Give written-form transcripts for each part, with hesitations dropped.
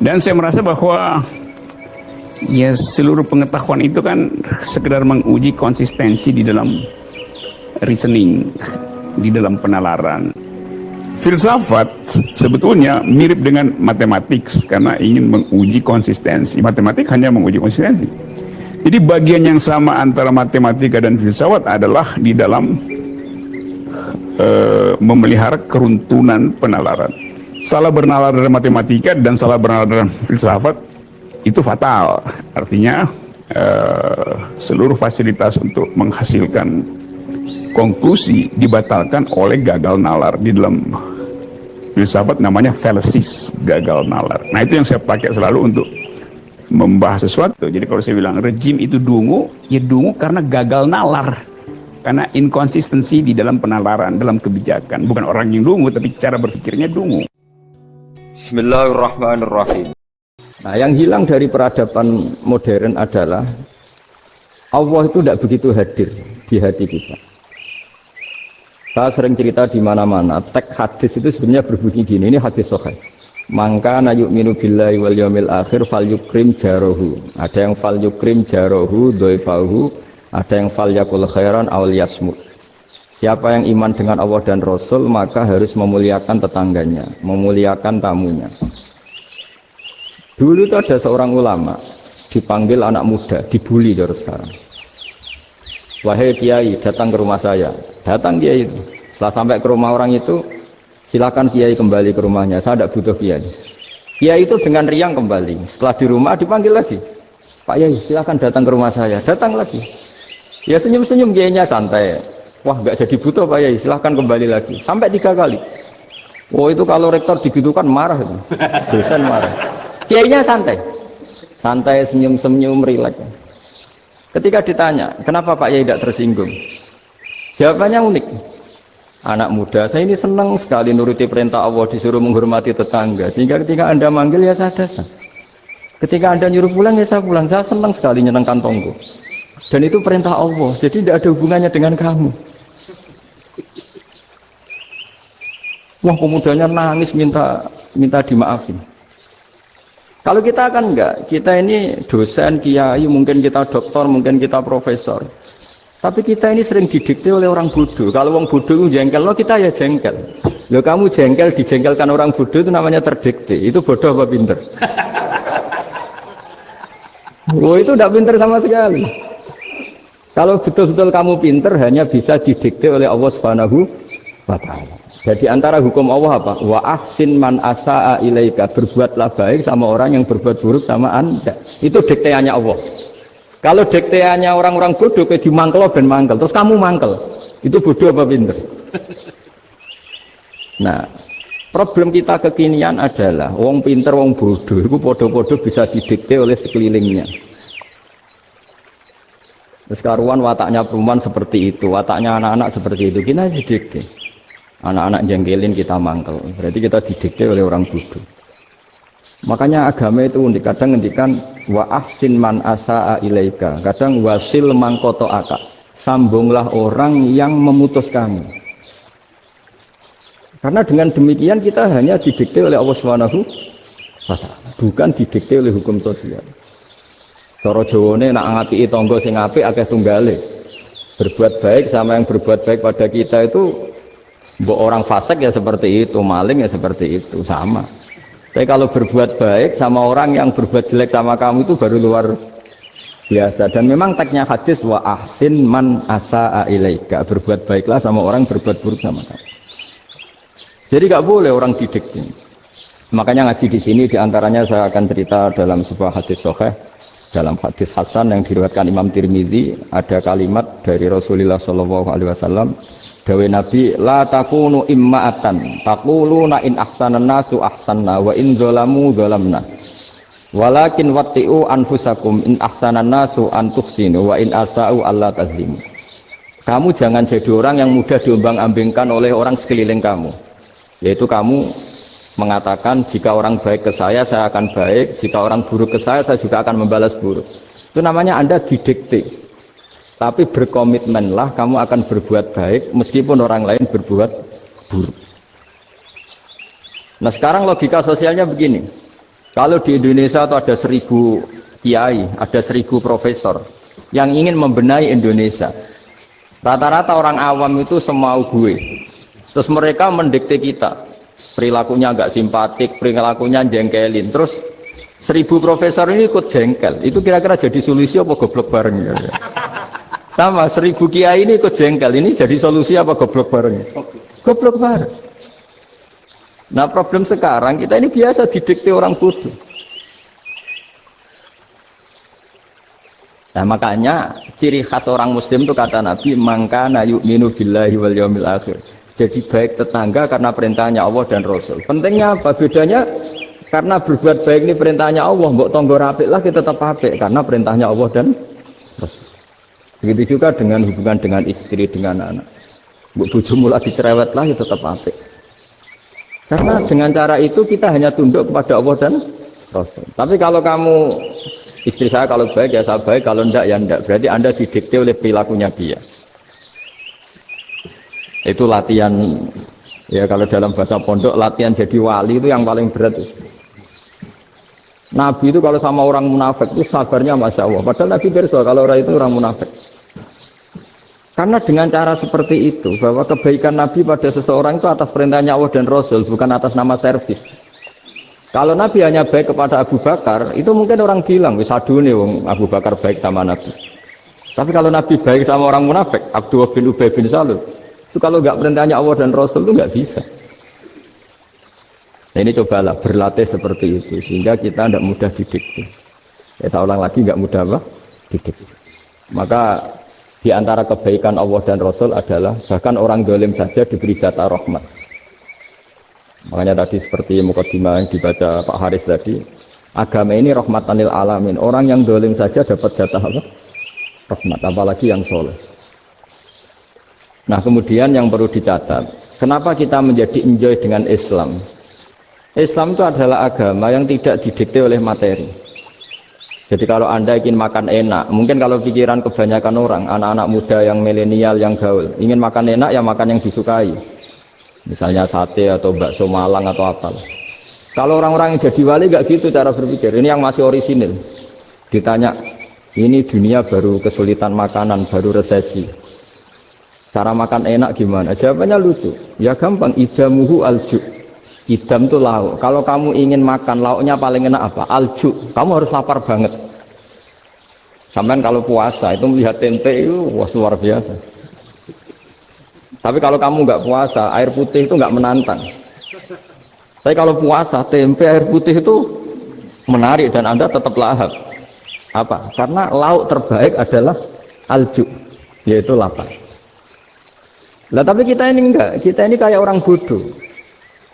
Dan saya merasa bahwa ya seluruh pengetahuan itu kan sekedar menguji konsistensi di dalam reasoning, di dalam penalaran. Filsafat sebetulnya mirip dengan matematik karena ingin menguji konsistensi. Matematik hanya menguji konsistensi. Jadi bagian yang sama antara matematika dan filsafat adalah di dalam memelihara keruntunan penalaran. Salah bernalar dalam matematika dan salah bernalar dalam filsafat itu fatal. Artinya seluruh fasilitas untuk menghasilkan konklusi dibatalkan oleh gagal nalar. Di dalam filsafat namanya fallacies, gagal nalar. Nah itu yang saya pakai selalu untuk membahas sesuatu. Jadi kalau saya bilang rejim itu dungu, ya dungu karena gagal nalar, karena inkonsistensi di dalam penalaran, dalam kebijakan. Bukan orang yang dungu, tapi cara berpikirnya dungu. Bismillahirrahmanirrahim. Nah, yang hilang dari peradaban modern adalah Allah itu tidak begitu hadir di hati kita. Saya sering cerita di mana-mana, teks hadis itu sebenarnya berbunyi gini, ini hadis sahih. Mangka na yu'minu billahi wal yaumil akhir fal yukrim jarahu. Ada yang fal yukrim jarahu dhaifahu, ada yang fal yakul khairan aw yasmut. Siapa yang iman dengan Allah dan Rasul maka harus memuliakan tetangganya, memuliakan tamunya. Dulu itu ada seorang ulama dipanggil anak muda, dibully terus sekarang. Wahai kiai, datang ke rumah saya. Datang kiai itu. Setelah sampai ke rumah orang itu, silakan kiai kembali ke rumahnya. Saya tidak butuh kiai. Kiai itu dengan riang kembali. Setelah di rumah dipanggil lagi. Pak Yai, silakan datang ke rumah saya. Datang lagi. Ya senyum-senyum kiainya santai. Wah, nggak jadi butuh Pak Yai. Silakan kembali lagi. Sampai 3 kali. Oh itu kalau rektor digitukan marah itu. Dosen marah. Kiainya santai. Santai, senyum-senyum, rileks. Ketika ditanya, kenapa Pak Yai tidak tersinggung? Jawabannya unik. Anak muda, saya ini senang sekali nuruti perintah Allah, disuruh menghormati tetangga. Sehingga ketika Anda manggil, ya saya datang. Ketika Anda nyuruh pulang, ya saya pulang. Saya senang sekali nyenang kantongku. Dan itu perintah Allah, jadi tidak ada hubungannya dengan kamu. Wah, pemudanya nangis minta dimaafin. Kalau kita kan enggak, kita ini dosen, kiai, mungkin kita doktor, mungkin kita profesor. Tapi kita ini sering didikte oleh orang bodoh. Kalau orang bodoh jengkel, lo kita ya jengkel. Lo kamu jengkel, dijengkelkan orang bodoh itu namanya terdikte. Itu bodoh apa pinter? Oh itu tidak pinter sama sekali. Kalau betul-betul kamu pinter, hanya bisa didikte oleh Allah Subhanahu wa ta'ala. Jadi antara hukum Allah apa? Wa ahsin man asa'a ilaika, berbuatlah baik sama orang yang berbuat buruk sama Anda. Itu dikteannya Allah. Kalau dikteannya orang-orang bodoh kayak dimangkel ben mangkel, terus kamu mangkel. Itu bodoh apa pinter? Nah, problem kita kekinian adalah wong pinter, wong bodoh itu bodoh-bodoh bisa didikte oleh sekelilingnya. Terus karuan wataknya perempuan seperti itu, wataknya anak-anak seperti itu, kita didikte. Anak-anak jengkelin kita mangkel, berarti kita didikte oleh orang bodoh. Makanya agama itu unik, kadang ngendikan wa ahsin man asa'a ilaika, kadang wasil man qata'aka, sambunglah orang yang memutus kamu. Karena dengan demikian kita hanya didikte oleh Allah Subhanahu wa ta'ala, bukan didikte oleh hukum sosial. Cara Jawane nak ngapiki tangga sing apik akeh tunggale. Berbuat baik sama yang berbuat baik pada kita itu, mbok orang fasik ya seperti itu, maling ya seperti itu, sama. Tapi kalau berbuat baik sama orang yang berbuat jelek sama kamu itu baru luar biasa. Dan memang teksnya hadis wa ahsin man asa'a ilaika, berbuat baiklah sama orang berbuat buruk sama kamu. Jadi nggak boleh orang didikte. Makanya ngaji di sini diantaranya saya akan cerita dalam sebuah hadis sahih, dalam hadis hasan yang diriwayatkan Imam Tirmizi, ada kalimat dari Rasulullah SAW. Dawe Nabi, la takunu imma'atan taquluna in ahsanan nasu ahsanna wa in zalamu zalamna walakin watti'u anfusakum in ahsanan nasu an tuhsinu wa in asa'u alla tazlimu. Kamu jangan jadi orang yang mudah diombang-ambingkan oleh orang sekeliling kamu, yaitu kamu mengatakan jika orang baik ke saya akan baik, jika orang buruk ke saya juga akan membalas buruk. Itu namanya Anda didikte. Tapi berkomitmenlah kamu akan berbuat baik meskipun orang lain berbuat buruk. Nah sekarang logika sosialnya begini. Kalau di Indonesia itu ada 1000 kiai, ada 1000 profesor yang ingin membenahi Indonesia. Rata-rata orang awam itu semau gue. Terus mereka mendikte kita. Perilakunya agak simpatik, perilakunya jengkelin. Terus 1000 profesor ini ikut jengkel. Itu kira-kira jadi solusi apa goblok bareng ya? Sama 1000 kiai ini ikut jengkel. Ini jadi solusi apa goblok bareng? Goblok bareng. Nah problem sekarang kita ini biasa didikte orang bodoh. Nah makanya ciri khas orang muslim itu kata Nabi mangkana yu'minu billahi wal yaumil akhir. Jadi baik tetangga karena perintahnya Allah dan Rasul. Pentingnya apa? Bedanya karena berbuat baik ini perintahnya Allah, mbok tonggo apik lah kita tetap apik karena perintahnya Allah dan Rasul. Begitu juga dengan hubungan dengan istri, dengan anak. Mbok bojomu lagi cerewet lah kita tetap apik. Karena dengan cara itu kita hanya tunduk kepada Allah dan Rasul. Tapi kalau kamu, istri saya kalau baik ya saya baik, kalau enggak ya enggak. Berarti Anda didikte oleh perilakunya dia. Itu latihan, ya kalau dalam bahasa pondok, latihan jadi wali itu yang paling berat. Nabi itu kalau sama orang munafik itu sabarnya Masya Allah. Padahal Nabi berso kalau orang itu orang munafik. Karena dengan cara seperti itu, bahwa kebaikan Nabi pada seseorang itu atas perintahnya Allah dan Rasul, bukan atas nama servis. Kalau Nabi hanya baik kepada Abu Bakar, itu mungkin orang bilang, wisadu nih Abu Bakar baik sama Nabi. Tapi kalau Nabi baik sama orang munafik, Abdullah bin Ubay bin Salul, itu kalau nggak perintahnya Allah dan Rasul itu nggak bisa. Nah ini cobalah berlatih seperti itu, sehingga kita tidak mudah didikte. Saya ulang lagi, nggak mudah apa? Didikte. Maka di antara kebaikan Allah dan Rasul adalah bahkan orang dolim saja diberi jatah rahmat. Makanya tadi seperti mukadimah yang dibaca Pak Haris tadi, agama ini rahmatanil alamin. Orang yang dolim saja dapat jatah apa? Rahmat, apalagi yang soleh. Nah kemudian yang perlu dicatat, kenapa kita menjadi enjoy dengan Islam? Islam itu adalah agama yang tidak didikte oleh materi. Jadi kalau Anda ingin makan enak, mungkin kalau pikiran kebanyakan orang, anak-anak muda yang milenial, yang gaul, ingin makan enak ya makan yang disukai. Misalnya sate atau bakso Malang atau apa. Kalau orang-orang yang jadi wali gak gitu cara berpikir. Ini yang masih orisinil. Ditanya, ini dunia baru kesulitan makanan, baru resesi. Cara makan enak gimana? Jawabannya lucu. Ya gampang, idamuhu alju. Idam itu lauk. Kalau kamu ingin makan lauknya paling enak apa? Alju. Kamu harus lapar banget. Sampai kalau puasa itu melihat tempe itu wah luar biasa. Tapi kalau kamu nggak puasa, air putih itu nggak menantang. Tapi kalau puasa, tempe air putih itu menarik dan Anda tetap lahap. Apa? Karena lauk terbaik adalah alju, yaitu lapar. Nah tapi kita ini enggak, kita ini kayak orang bodoh.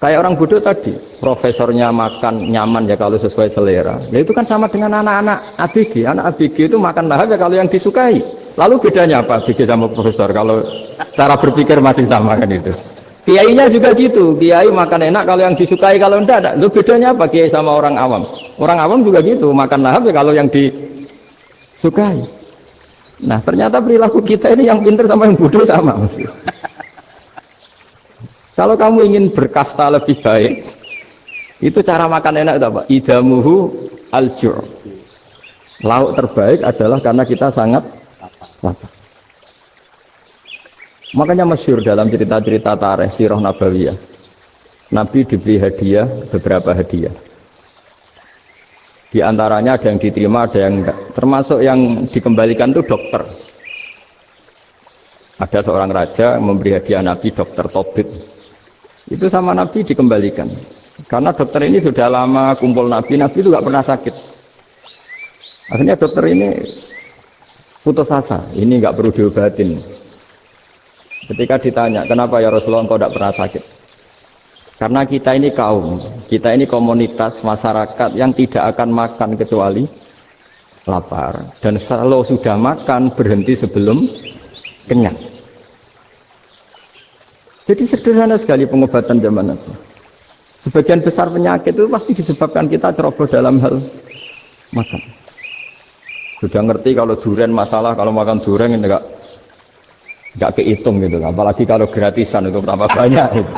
Kayak orang bodoh tadi, profesornya makan nyaman ya kalau sesuai selera. Ya itu kan sama dengan anak-anak ABG. Anak ABG itu makan lahap ya kalau yang disukai. Lalu bedanya apa ABG sama profesor? Kalau cara berpikir masih sama kan itu. Kiainya juga gitu. Kiai makan enak kalau yang disukai, kalau enggak. Lalu bedanya apa kiai sama orang awam? Orang awam juga gitu, makan lahap ya kalau yang disukai. Nah ternyata perilaku kita ini yang pintar sama yang bodoh sama. Kalau kamu ingin berkasta lebih baik, itu cara makan enak itu apa? Idamuhu al-ju'. Lauk terbaik adalah karena kita sangat lapar. Makanya masyhur dalam cerita-cerita tarikh sirah nabawiyah. Nabi diberi hadiah, beberapa hadiah. Di antaranya ada yang diterima, ada yang enggak. Termasuk yang dikembalikan itu dokter. Ada seorang raja memberi hadiah Nabi dokter Tobit. Itu sama Nabi dikembalikan karena dokter ini sudah lama kumpul Nabi itu gak pernah sakit. Akhirnya dokter ini putus asa, ini gak perlu diobatin. Ketika ditanya kenapa ya Rasulullah engkau gak pernah sakit, karena kita ini kaum, kita ini komunitas masyarakat yang tidak akan makan kecuali lapar, dan kalau sudah makan berhenti sebelum kenyang. Jadi sederhana sekali pengobatan zaman itu. Sebagian besar penyakit itu pasti disebabkan kita ceroboh dalam hal makan. Sudah ngerti kalau durian masalah, kalau makan durian ini enggak kehitung gitu. Apalagi kalau gratisan itu berapa banyak gitu.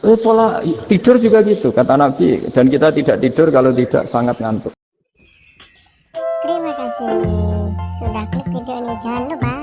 Pola tidur juga gitu kata Nabi, dan kita tidak tidur kalau tidak sangat ngantuk. Terima kasih sudah klik video ini. Jangan lupa